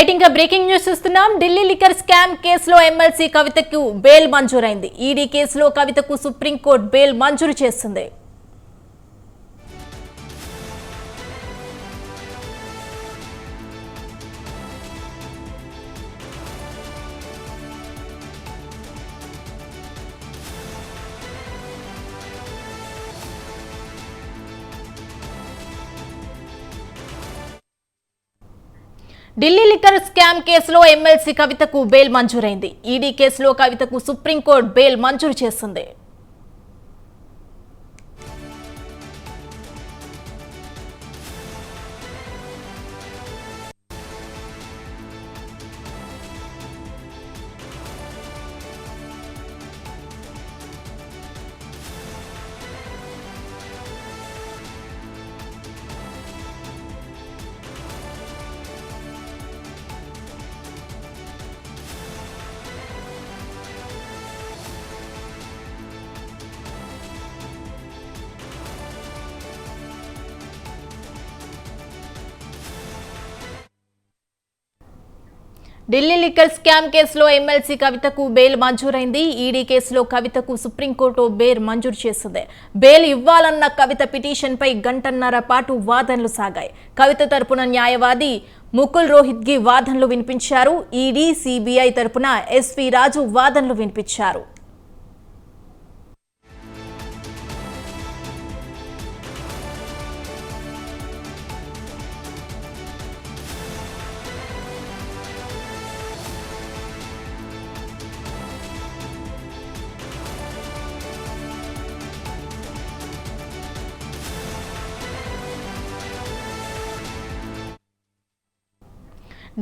Right ఇంకా breaking news చూస్తున్నాం. Delhi liquor scam కేసులో ఎమ్మెల్సీ కవితకు బెయిల్ మంజూరైంది. ఈడీ కేసులో కవితకు సుప్రీంకోర్టు బెయిల్ మంజూరు చేస్తుంది. ఢిల్లీ లిక్కర్ స్కామ్ కేసులో ఎమ్మెల్సీ కవితకు బెయిల్ మంజూరైంది. ఈడీ కేసులో కవితకు సుప్రీంకోర్టు బెయిల్ మంజూరు చేస్తుంది. ఢిల్లీ లిక్కర్ స్కామ్ కేసులో ఎమ్మెల్సీ కవితకు బెయిల్ మంజూరైంది. ఈడీ కేసులో కవితకు సుప్రీంకోర్టు బెయిల్ మంజూరు చేసింది. బెయిల్ ఇవ్వాలన్న కవిత పిటిషన్పై గంటన్నర పాటు వాదనలు సాగాయి. కవిత తరపున న్యాయవాది ముకుల్ రోహిత్గి వాదనలు వినిపించారు. ఈడీ, సిబిఐ తరపున ఎస్వి రాజు వాదనలు వినిపించారు.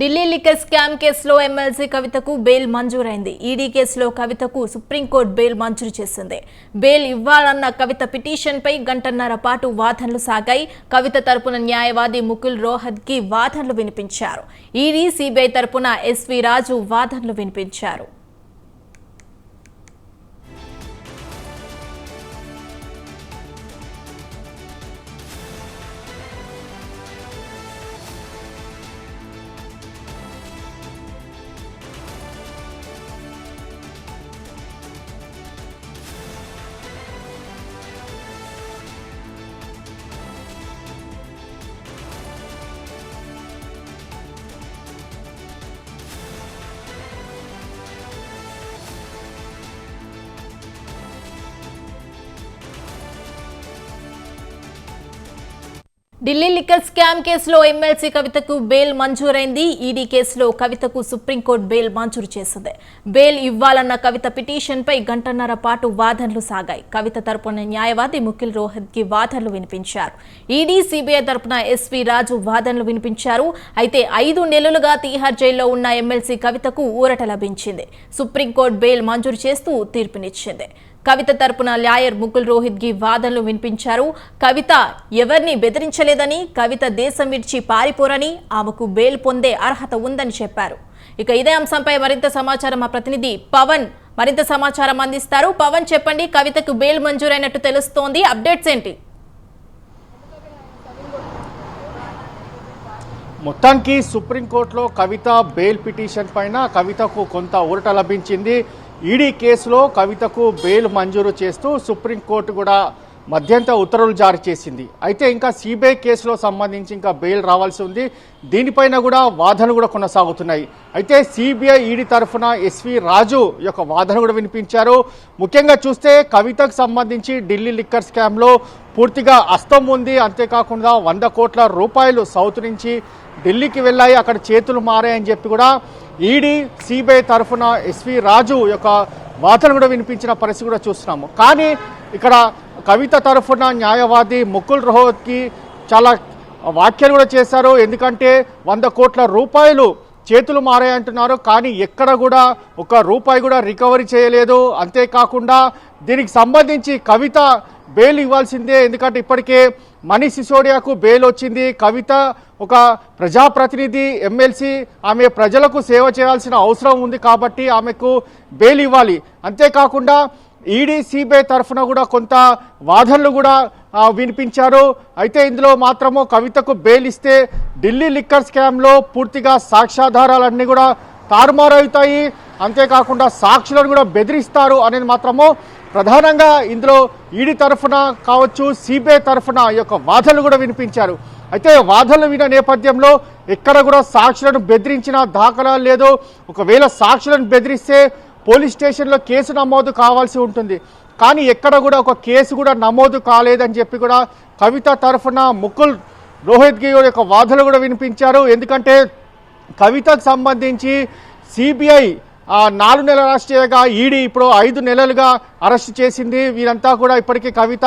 ఢిల్లీ లిక్కర్ స్కామ్ కేసులో ఎమ్మెల్సీ కవితకు బెయిల్ మంజూరైంది. ఈడీ కేసులో కవితకు సుప్రీంకోర్టు బెయిల్ మంజూరు చేసింది. బెయిల్ ఇవ్వాలన్న కవిత పిటిషన్పై గంటన్నర పాటు వాదనలు సాగాయి. కవిత తరపున న్యాయవాది ముకుల్ రోహత్గి వాదనలు వినిపించారు. ఈడీ, సిబిఐ తరపున ఎస్వి రాజు వాదనలు వినిపించారు. ఢిల్లీ లిక్కర్ స్కామ్ కేసులో ఎమ్మెల్సీ కవితకు బెయిల్ మంజూరైంది. ఈడీ కేసులో కవితకు సుప్రీంకోర్టు బెయిల్ మంజూరు చేసింది. బెయిల్ ఇవ్వాలన్న కవిత పిటిషన్పై గంటన్నర పాటు వాదనలు సాగాయి. కవిత తరపున న్యాయవాది ముకుల్ రోహత్గి వాదనలు వినిపించారు. ఈడీ, సిబిఐ తరపున ఎస్వి రాజు వాదనలు వినిపించారు. అయితే 5 నెలలుగా తీహార్ జైల్లో ఉన్న ఎమ్మెల్సీ కవితకు ఊరట లభించింది. సుప్రీంకోర్టు బెయిల్ మంజూరు చేస్తూ తీర్పునిచ్చింది. కవిత తరపున లాయర్ ముకుల్ రోహిత్గి వాదనలు వినిపించారు. కవిత ఎవరిని బెదిరించలేదని, కవిత దేశం విడిచి పారిపోరని, ఆమెకు బెయిల్ పొందే అర్హత ఉందని చెప్పారు. ఇక ఇదే అంశంపై మరింత సమాచారం మా ప్రతినిధి పవన్ మరింత సమాచారం అందిస్తారు. పవన్ చెప్పండి, కవితకు బెయిల్ మంజూరైనట్టు తెలుస్తోంది, అప్డేట్స్ ఏంటి? మొత్తానికి సుప్రీంకోర్టులో కవిత బెయిల్ పిటిషన్ పైన కవితకు కొంత ఊరట లభించింది. ఈడీ కేసులో కవితకు బెయిల్ మంజూరు చేస్తూ సుప్రీంకోర్టు కూడా మధ్యంతర ఉత్తర్వులు జారీ చేసింది. అయితే ఇంకా సిబిఐ కేసులో సంబంధించి ఇంకా బెయిల్ రావాల్సి ఉంది. దీనిపైన కూడా వాదనలు కూడా కొనసాగుతున్నాయి. అయితే సిబిఐ, ఈడీ తరఫున ఎస్వి రాజు యొక్క వాదన కూడా వినిపించారు. ముఖ్యంగా చూస్తే కవితకు సంబంధించి ఢిల్లీ లిక్కర్ స్కామ్లో పూర్తిగా హస్తం ఉంది. అంతేకాకుండా 100 కోట్ల రూపాయలు సౌత్ నుంచి ఢిల్లీకి వెళ్ళాయి, అక్కడ చేతులు మారాయని చెప్పి కూడా ఈడీ, సిబిఐ తరఫున ఎస్వి రాజు యొక్క వాదన కూడా వినిపించిన పరిస్థితి కూడా చూస్తున్నాము. కానీ ఇక్కడ కవిత తరఫున న్యాయవాది ముకుల్ రోహత్గి చాలా వ్యాఖ్యలు కూడా చేశారు. ఎందుకంటే 100 కోట్ల రూపాయలు చేతులు మారాయంటున్నారు, కానీ ఎక్కడ కూడా 1 రూపాయి కూడా రికవరీ చేయలేదు. అంతేకాకుండా దీనికి సంబంధించి కవిత బెయిల్ ఇవ్వాల్సిందే, ఎందుకంటే ఇప్పటికే మనీష్ సిసోడియాకు బెయిల్ వచ్చింది. కవిత ఒక ప్రజాప్రతినిధి, ఎమ్మెల్సీ, ఆమె ప్రజలకు సేవ చేయాల్సిన అవసరం ఉంది కాబట్టి ఆమెకు బెయిల్ ఇవ్వాలి. అంతేకాకుండా ఈడీ, సిబిఐ తరఫున కూడా కొంత వాదనలు కూడా వినిపించారు. అయితే ఇందులో మాత్రము కవితకు బెయిల్ ఇస్తే ఢిల్లీ లిక్కర్ స్కామ్లో పూర్తిగా సాక్ష్యాధారాలన్నీ కూడా తారుమారవుతాయి, అంతేకాకుండా సాక్షులను కూడా బెదిరిస్తారు అనేది మాత్రము ప్రధానంగా ఇందులో ఈడీ తరఫున కావచ్చు, సిబిఐ తరఫున ఈ యొక్క వాదనలు కూడా వినిపించారు. అయితే వాదనలు విన్న నేపథ్యంలో ఎక్కడ కూడా సాక్షులను బెదిరించిన దాఖలాలు లేదు. ఒకవేళ సాక్షులను బెదిరిస్తే పోలీస్ స్టేషన్లో కేసు నమోదు కావాల్సి ఉంటుంది, కానీ ఎక్కడ కూడా ఒక కేసు కూడా నమోదు కాలేదని చెప్పి కూడా కవిత తరఫున ముకుల్ రోహిత్గి యొక్క వాదనలు కూడా వినిపించారు. ఎందుకంటే కవితకు సంబంధించి సిబిఐ 4 నెలల అరెస్ట్ చేయగా ఈడీ ఇప్పుడు 5 నెలలుగా అరెస్ట్ చేసింది. వీరంతా కూడా ఇప్పటికీ కవిత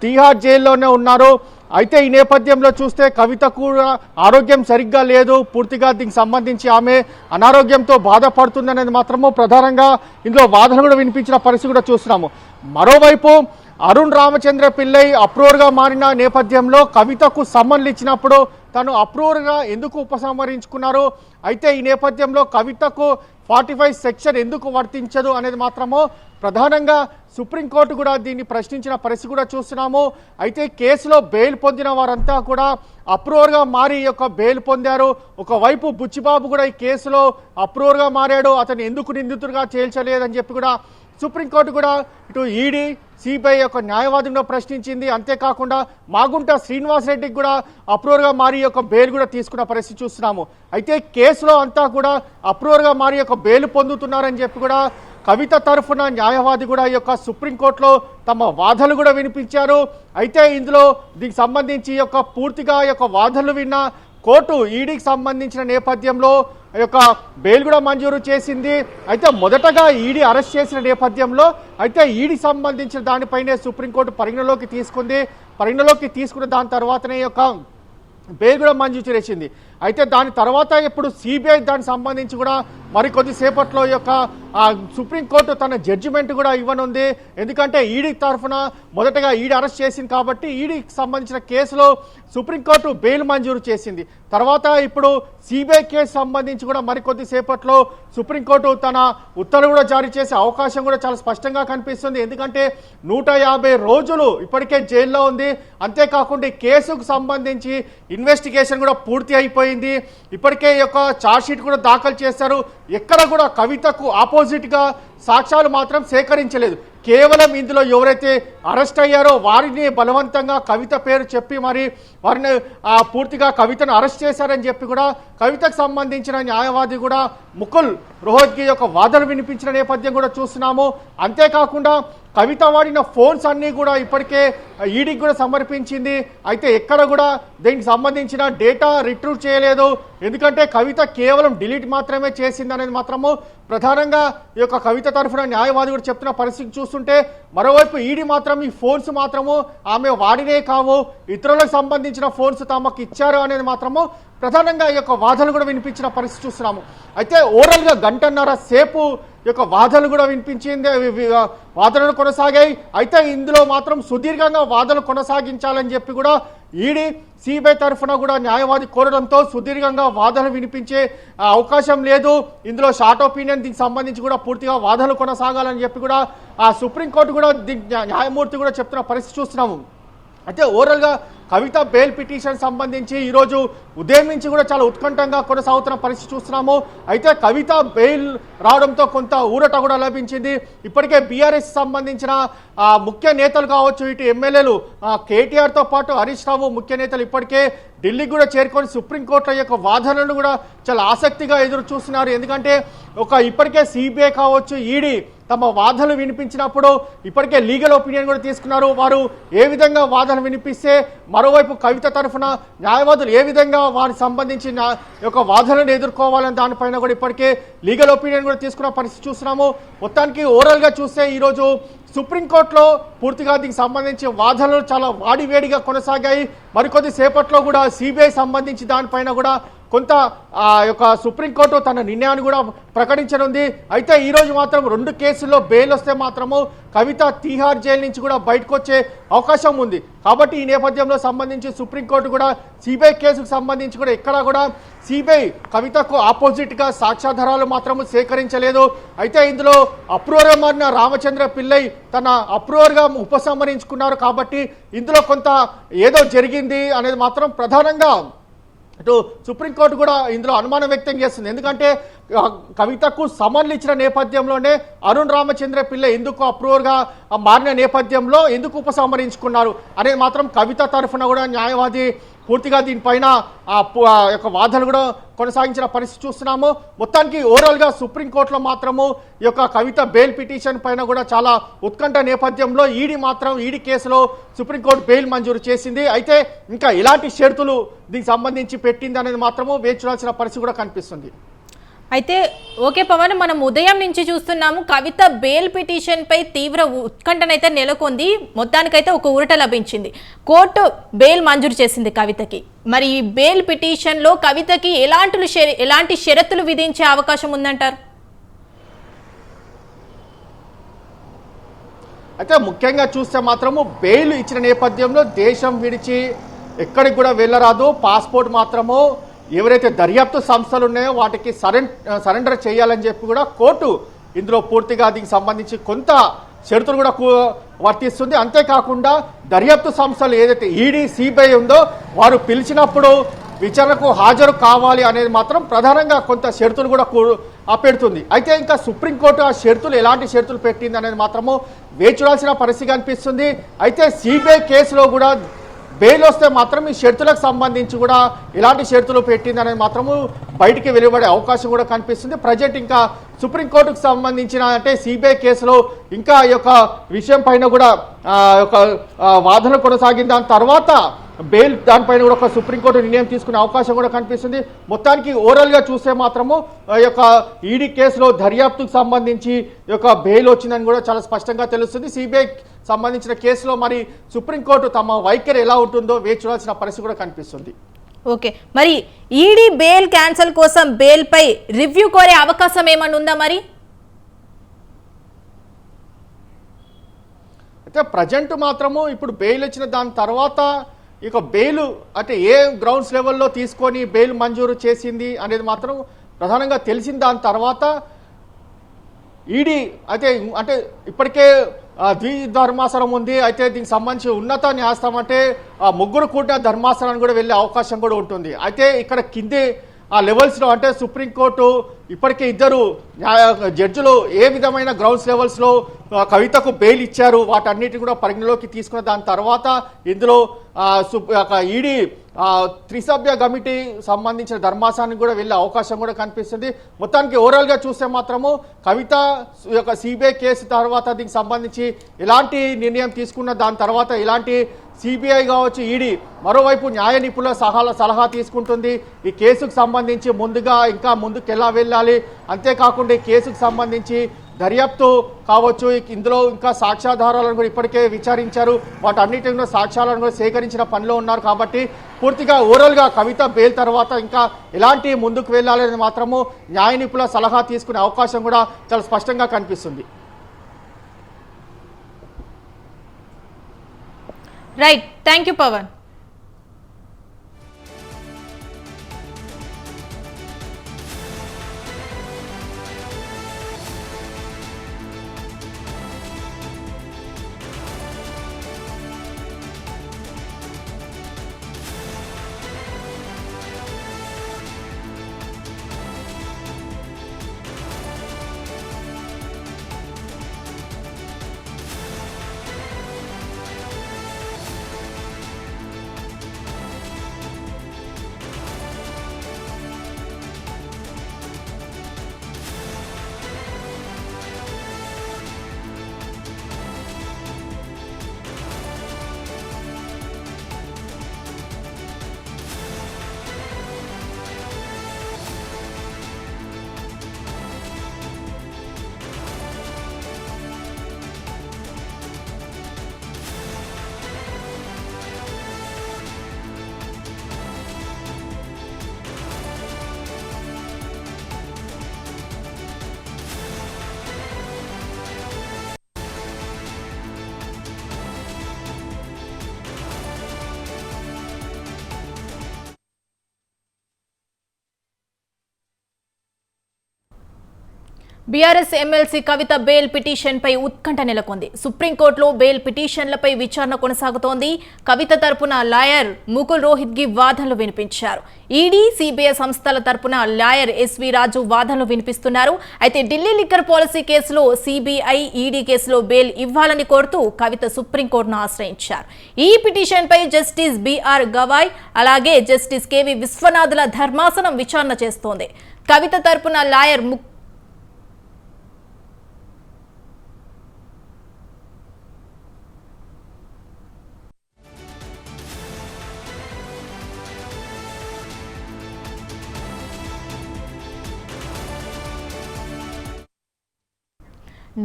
తిహార్ జైల్లోనే ఉన్నారు. అయితే ఈ నేపథ్యంలో చూస్తే కవిత కూడా ఆరోగ్యం సరిగ్గా లేదు, పూర్తిగా దీనికి సంబంధించి ఆమె అనారోగ్యంతో బాధపడుతుందనేది మాత్రము ప్రధానంగా ఇందులో వాదన కూడా వినిపించిన పరిస్థితి కూడా చూస్తున్నాము. మరోవైపు అరుణ్ రామచంద్ర పిల్లై అప్రూవర్గా మారిన నేపథ్యంలో కవితకు సమ్మన్లు ఇచ్చినప్పుడు తను అప్రూవర్గా ఎందుకు ఉపసంహరించుకున్నారు, అయితే ఈ నేపథ్యంలో కవితకు 45 సెక్షన్ ఎందుకు వర్తించదు అనేది మాత్రము ప్రధానంగా సుప్రీంకోర్టు కూడా దీన్ని ప్రశ్నించిన పరిస్థితి కూడా చూస్తున్నాము. అయితే కేసులో బెయిల్ పొందిన వారంతా కూడా అప్రూవర్గా మారి యొక్క బెయిల్ పొందారు. ఒకవైపు బుచ్చిబాబు కూడా ఈ కేసులో అప్రూవర్గా మారాడు, అతను ఎందుకు నిందితుడిగా తేల్చలేదని చెప్పి కూడా సుప్రీంకోర్టు కూడా ఇటు ఈడీ సిబిఐ యొక్క న్యాయవాదిని ప్రశ్నించింది. అంతేకాకుండా మాగుంట శ్రీనివాసరెడ్డికి కూడా అప్రూవర్గా మారి యొక్క బెయిల్ కూడా తీసుకున్న పరిస్థితి చూస్తున్నాము. అయితే కేసులో అంతా కూడా అప్రూవర్గా మారి యొక్క బెయిల్ పొందుతున్నారని చెప్పి కూడా కవిత తరఫున న్యాయవాది కూడా ఈ యొక్క సుప్రీంకోర్టులో తమ వాదనలు కూడా వినిపించారు. అయితే ఇందులో దీనికి సంబంధించి యొక్క పూర్తిగా యొక్క వాదనలు విన్న కోర్టు ఈడీకి సంబంధించిన నేపథ్యంలో యొక్క బెయిల్ కూడా మంజూరు చేసింది. అయితే మొదటగా ఈడీ అరెస్ట్ చేసిన నేపథ్యంలో అయితే ఈడీకి సంబంధించిన దానిపైనే సుప్రీంకోర్టు పరిగణలోకి తీసుకున్న దాని తర్వాతనే యొక్క బెయిల్ కూడా మంజూరు చేసింది. అయితే దాని తర్వాత ఇప్పుడు సిబిఐ దానికి సంబంధించి కూడా మరికొద్ది సేపట్లో యొక్క సుప్రీంకోర్టు తన జడ్జిమెంట్ కూడా ఇవ్వనుంది. ఎందుకంటే ఈడీ తరఫున మొదటగా ఈడీ అరెస్ట్ చేసింది కాబట్టి ఈడీకి సంబంధించిన కేసులో సుప్రీంకోర్టు బెయిల్ మంజూరు చేసింది. తర్వాత ఇప్పుడు సిబిఐ కేసు సంబంధించి కూడా మరికొద్ది సేపట్లో సుప్రీంకోర్టు తన ఉత్తర్వులు కూడా జారీ చేసే అవకాశం కూడా చాలా స్పష్టంగా కనిపిస్తుంది. ఎందుకంటే 150 రోజులు ఇప్పటికే జైల్లో ఉంది. అంతేకాకుండా ఈ కేసుకు సంబంధించి ఇన్వెస్టిగేషన్ కూడా పూర్తి అయిపోయింది. ఇప్పటికే ఈ యొక్క ఛార్జ్షీట్ కూడా దాఖలు చేశారు. ఎక్కడ కూడా కవితకు ఆపోజిట్గా సాక్ష్యాలు మాత్రం సేకరించలేదు. కేవలం ఇందులో ఎవరైతే అరెస్ట్ అయ్యారో వారిని బలవంతంగా కవిత పేరు చెప్పి మరి వారిని పూర్తిగా కవితను అరెస్ట్ చేశారని చెప్పి కూడా కవితకు సంబంధించిన న్యాయవాది కూడా ముకుల్ రోహిత్గి యొక్క వాదనలు వినిపించిన నేపథ్యం కూడా చూస్తున్నాము. అంతేకాకుండా కవిత వాడిన ఫోన్స్ అన్నీ కూడా ఇప్పటికే ఈడీకి కూడా సమర్పించింది. అయితే ఎక్కడ కూడా దీనికి సంబంధించిన డేటా రిట్రీవ్ చేయలేదు. ఎందుకంటే కవిత కేవలం డిలీట్ మాత్రమే చేసింది అనేది మాత్రము ప్రధానంగా ఈ యొక్క కవిత తరఫున న్యాయవాది కూడా చెప్తున్న పరిస్థితి చూస్తుంటే, మరోవైపు ఈడీ మాత్రం ఈ ఫోన్స్ మాత్రము ఆమె వాడినే కావు, ఇతరులకు సంబంధించిన ఫోన్స్ తమకు ఇచ్చారు అనేది మాత్రము ప్రధానంగా ఈ యొక్క వాదనలు కూడా వినిపించిన పరిస్థితి చూస్తున్నాము. అయితే ఓవరాల్గా 1.5 గంటల సేపు యొక్క వాదనలు కూడా వినిపించింది, వాదనలు కొనసాగాయి. అయితే ఇందులో మాత్రం సుదీర్ఘంగా వాదనలు కొనసాగించాలని చెప్పి కూడా ఈడీ సిబిఐ తరఫున కూడా న్యాయవాది కోరడంతో సుదీర్ఘంగా వాదనలు వినిపించే అవకాశం లేదు. ఇందులో షార్ట్ ఒపీనియన్ దీనికి సంబంధించి కూడా పూర్తిగా వాదనలు కొనసాగాలని చెప్పి కూడా సుప్రీంకోర్టు కూడా న్యాయమూర్తి కూడా చెప్తున్న పరిస్థితి చూస్తున్నాము. అయితే ఓవరాల్గా కవిత బెయిల్ పిటిషన్ సంబంధించి ఈరోజు ఉదయం నుంచి కూడా చాలా ఉత్కంఠంగా కొనసాగుతున్న పరిస్థితి చూస్తున్నాము. అయితే కవిత బెయిల్ రావడంతో కొంత ఊరట కూడా లభించింది. ఇప్పటికే బీఆర్ఎస్ సంబంధించిన ముఖ్య నేతలు కావచ్చు, ఇటు ఎమ్మెల్యేలు కేటీఆర్తో పాటు హరీష్ రావు ముఖ్య నేతలు ఇప్పటికే ఢిల్లీకి కూడా చేరుకొని సుప్రీంకోర్టు యొక్క వాదనలను కూడా చాలా ఆసక్తిగా ఎదురు చూస్తున్నారు. ఎందుకంటే ఇప్పటికే సిబిఐ కావచ్చు, ఈడీ తమ వాదనలు వినిపించినప్పుడు ఇప్పటికే లీగల్ ఒపీనియన్ కూడా తీసుకున్నారు. వారు ఏ విధంగా వాదన వినిపిస్తే మరోవైపు కవిత తరఫున న్యాయవాదులు ఏ విధంగా వారికి సంబంధించిన యొక్క వాదనలను ఎదుర్కోవాలని దానిపైన కూడా ఇప్పటికే లీగల్ ఒపీనియన్ కూడా తీసుకున్న పరిస్థితి చూస్తున్నాము. మొత్తానికి ఓవరాల్గా చూస్తే ఈరోజు సుప్రీంకోర్టులో పూర్తిగా దీనికి సంబంధించి వాదనలు చాలా వాడివేడిగా కొనసాగాయి. మరికొద్ది సేపట్లో కూడా సిబిఐ సంబంధించి దానిపైన కూడా కొంత ఆ యొక్క సుప్రీంకోర్టు తన నిర్ణయాన్ని కూడా ప్రకటించనుంది. అయితే ఈరోజు మాత్రం 2 కేసుల్లో బెయిల్ వస్తే మాత్రము కవిత తీహార్ జైలు నుంచి కూడా బయటకు వచ్చే అవకాశం ఉంది. కాబట్టి ఈ నేపథ్యంలో సంబంధించి సుప్రీంకోర్టు కూడా సిబిఐ కేసుకు సంబంధించి కూడా ఎక్కడా కూడా సిబిఐ కవితకు ఆపోజిట్గా సాక్ష్యాధారాలు మాత్రము సేకరించలేదు. అయితే ఇందులో అప్రూవర్గా మారిన రామచంద్ర పిల్లై తన అప్రూవర్గా ఉపసంహరించుకున్నారు. కాబట్టి ఇందులో కొంత ఏదో జరిగింది అనేది మాత్రం ప్రధానంగా అటు సుప్రీంకోర్టు కూడా ఇందులో అనుమానం వ్యక్తం చేస్తుంది. ఎందుకంటే కవితకు సమన్లు ఇచ్చిన నేపథ్యంలోనే అరుణ్ రామచంద్ర పిల్లై ఎందుకు అప్రూవర్గా మారిన నేపథ్యంలో ఎందుకు ఉపసంహరించుకున్నారు అనేది మాత్రం కవిత తరఫున కూడా న్యాయవాది పూర్తిగా దీనిపైన యొక్క వాదనలు కూడా కొనసాగించిన పరిస్థితి చూస్తున్నాము. మొత్తానికి ఓవరాల్గా సుప్రీంకోర్టులో మాత్రము ఈ యొక్క కవిత బెయిల్ పిటిషన్ పైన కూడా చాలా ఉత్కంఠ నేపథ్యంలో ఈడీ కేసులో సుప్రీంకోర్టు బెయిల్ మంజూరు చేసింది. అయితే ఇంకా ఎలాంటి షరతులు దీనికి సంబంధించి పెట్టింది అనేది మాత్రము వేచి చూడాల్సిన పరిస్థితి కూడా కనిపిస్తుంది. అయితే ఓకే పవన్, మనం ఉదయం నుంచి చూస్తున్నాము కవిత బెయిల్ పిటిషన్ పై తీవ్ర ఉత్కంఠనైతే నెలకొంది. మొత్తానికైతే ఒక ఊరట లభించింది. కోర్టు బెయిల్ మంజూరు చేసింది కవితకి. మరి ఈ బెయిల్ పిటిషన్ లో కవితకి ఎలాంటి షరతులు విధించే అవకాశం ఉందంటారు? అయితే ముఖ్యంగా చూస్తే మాత్రము బెయిల్ ఇచ్చిన నేపథ్యంలో దేశం విడిచి ఎక్కడికి కూడా వెళ్ళరాదు. పాస్పోర్ట్ మాత్రము ఎవరైతే దర్యాప్తు సంస్థలు ఉన్నాయో వాటికి సరెండర్ చేయాలని చెప్పి కూడా కోర్టు ఇందులో పూర్తిగా దీనికి సంబంధించి కొంత షరతులు కూడా వర్తిస్తుంది. అంతేకాకుండా దర్యాప్తు సంస్థలు ఏదైతే ఈడీ సిబిఐ ఉందో వారు పిలిచినప్పుడు విచారణకు హాజరు కావాలి అనేది మాత్రం ప్రధానంగా కొంత షరతులు కూడా పెడుతుంది. అయితే ఇంకా సుప్రీంకోర్టు ఆ షరతులు ఎలాంటి షరతులు పెట్టింది అనేది మాత్రము వేచి చూడాల్సిన పరిస్థితి కనిపిస్తుంది. అయితే సిబిఐ కేసులో కూడా బెయిల్ వస్తే మాత్రం ఈ షరతులకు సంబంధించి కూడా ఎలాంటి షరతులు పెట్టింది అనేది మాత్రము బయటికి వెలువడే అవకాశం కూడా కనిపిస్తుంది. ప్రజెంట్ ఇంకా సుప్రీంకోర్టుకు సంబంధించిన అంటే సిబిఐ కేసులో ఇంకా ఈ యొక్క విషయం పైన కూడా వాదన కొనసాగిన దాని తర్వాత బెయిల్ దానిపైన కూడా ఒక సుప్రీంకోర్టు నిర్ణయం తీసుకునే అవకాశం కూడా కనిపిస్తుంది. మొత్తానికి ఓవరాల్గా చూస్తే మాత్రము ఈ యొక్క ఈడీ కేసులో దర్యాప్తుకు సంబంధించి ఈ యొక్క బెయిల్ వచ్చిందని కూడా చాలా స్పష్టంగా తెలుస్తుంది. సిబిఐ సంబంధించిన కేసులో మరి సుప్రీంకోర్టు తమ వైఖరి ఎలా ఉంటుందో వేచి చూడాల్సిన పరిస్థితి కూడా కనిపిస్తుంది. ఓకే, మరి ఈడీ బెయిల్ క్యాన్సిల్ కోసం బెయిల్ పై రివ్యూ కోరే అవకాశం ఏమన్నా ఉందా? మరి అయితే ప్రజెంట్ మాత్రము ఇప్పుడు బెయిల్ ఇచ్చిన దాని తర్వాత ఇక బెయిల్ అంటే ఏ గ్రౌండ్స్ లెవెల్లో తీసుకొని బెయిల్ మంజూరు చేసింది అనేది మాత్రం ప్రధానంగా తెలిసిన దాని తర్వాత ఈడీ అయితే అంటే ఇప్పటికే ద్విధర్మాసనం ఉంది. అయితే దీనికి సంబంధించి ఉన్నత న్యాయస్థానం అంటే 3 కూడిన ధర్మాసనానికి కూడా వెళ్ళే అవకాశం కూడా ఉంటుంది. అయితే ఇక్కడ కింది ఆ లెవెల్స్లో అంటే సుప్రీంకోర్టు ఇప్పటికే 2 జడ్జిలు ఏ విధమైన గ్రౌండ్స్ లెవెల్స్లో కవితకు బెయిల్ ఇచ్చారు వాటన్నిటిని కూడా పరిగణలోకి తీసుకున్న దాని తర్వాత ఇందులో ఈడీ 3 సభ్య కమిటీ సంబంధించిన ధర్మాసనానికి కూడా వెళ్ళే అవకాశం కూడా కనిపిస్తుంది. మొత్తానికి ఓవరాల్గా చూస్తే మాత్రము కవిత యొక్క సిబిఐ కేసు తర్వాత దీనికి సంబంధించి ఎలాంటి నిర్ణయం తీసుకున్న దాని తర్వాత ఎలాంటి సిబిఐ కావచ్చు ఈడీ మరోవైపు న్యాయ నిపుణుల సలహా తీసుకుంటుంది. ఈ కేసుకు సంబంధించి ముందుగా ఇంకా ముందుకు ఎలా వెళ్ళాలి, అంతేకాకుండా ఈ కేసుకు సంబంధించి దర్యాప్తు కావచ్చు ఇందులో ఇంకా సాక్ష్యాధారాలను కూడా ఇప్పటికే విచారించారు. వాటన్నిటిని కూడా సాక్ష్యాలను కూడా సేకరించిన పనిలో ఉన్నారు. కాబట్టి పూర్తిగా ఓవరాల్గా కవిత బెయిల్ తర్వాత ఇంకా ఎలాంటి ముందుకు వెళ్ళాలని మాత్రము న్యాయ నిపుణుల సలహా తీసుకునే అవకాశం కూడా చాలా స్పష్టంగా కనిపిస్తుంది. Right, thank you Pavan. BRS MLC Kavitha bail పిటిషన్పై ఉత్కంఠ నెలకొంది. సుప్రీంకోర్టులో బెయిల్ పిటిషన్లపై విచారణ కొనసాగుతోంది. కవిత తరపున లాయర్ ముకుల్ రోహిత్గి వాదనలు వినిపించారు. ఈడీ, సిబిఐ సంస్థల తరపున లాయర్ ఎస్వి రాజు వాదనలు వినిపిస్తున్నారు. అయితే ఢిల్లీ లిక్కర్ పాలసీ కేసులో సిబిఐ, ఈడీ కేసులో బెయిల్ ఇవ్వాలని కోరుతూ కవిత సుప్రీంకోర్టును ఆశ్రయించారు. ఈ పిటిషన్పై జస్టిస్ బిఆర్ గవాయ్ అలాగే జస్టిస్ కేవి విశ్వనాథ్ల ధర్మాసనం విచారణ చేస్తోంది. కవిత తరపున లాయర్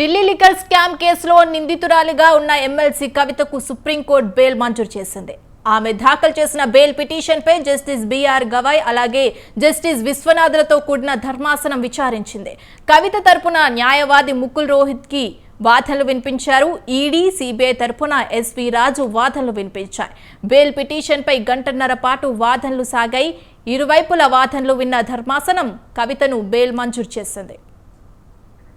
ఢిల్లీ లిక్కర్ స్కామ్ కేసులో నిందితురాలిగా ఉన్న ఎమ్మెల్సీ కవితకు సుప్రీంకోర్టు బెయిల్ మంజూరు చేసింది. ఆమె దాఖలు చేసిన బెయిల్ పిటిషన్పై జస్టిస్ బిఆర్ గవాయ్ అలాగే జస్టిస్ విశ్వనాథ్లతో కూడిన ధర్మాసనం విచారించింది. కవిత తరపున న్యాయవాది ముకుల్ రోహిత్కి వాదనలు వినిపించారు. ఈడీ, సిబిఐ తరపున ఎస్వి రాజు వాదనలు వినిపించారు. బెయిల్ పిటిషన్పై గంటన్నర పాటు వాదనలు సాగాయి. ఇరువైపుల వాదనలు విన్న ధర్మాసనం కవితను బెయిల్ మంజూరు చేసింది.